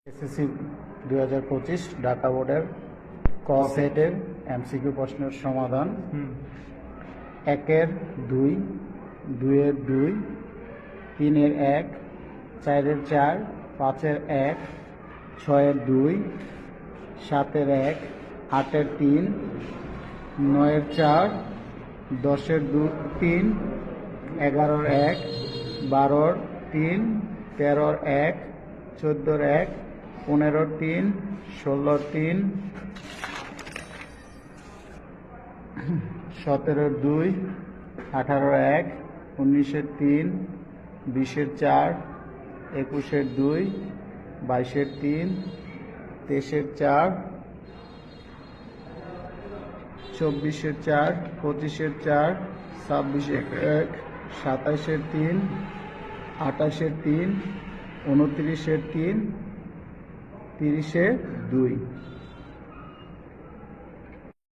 SSC 2025 Dhaka বোর্ডের ক সেটের এমসিকিউ প্রশ্নের সমাধান। 1-এর 2, 2-এর 2, 3-এর 1, 4-এর 4, 5-এর 1, 6-এর 2, 7-এর 1, 8-এর 3, 9-এর 4, 10-এর 3, 11-এর 1, 12-এর 3, 13-এর 1, 14-এর 1, 15-এর 3, 16-এর 3, 17-এর 2, 18-এর 1, 19-এর 3, 20-এর 4, 21-এর 2, 22-এর 3, 23-এর 4, 24-এর 4, 25-এর 4, 26-এর 1, 27-এর 3, 28-এর 3, 29-এর 3, 30-এর 2।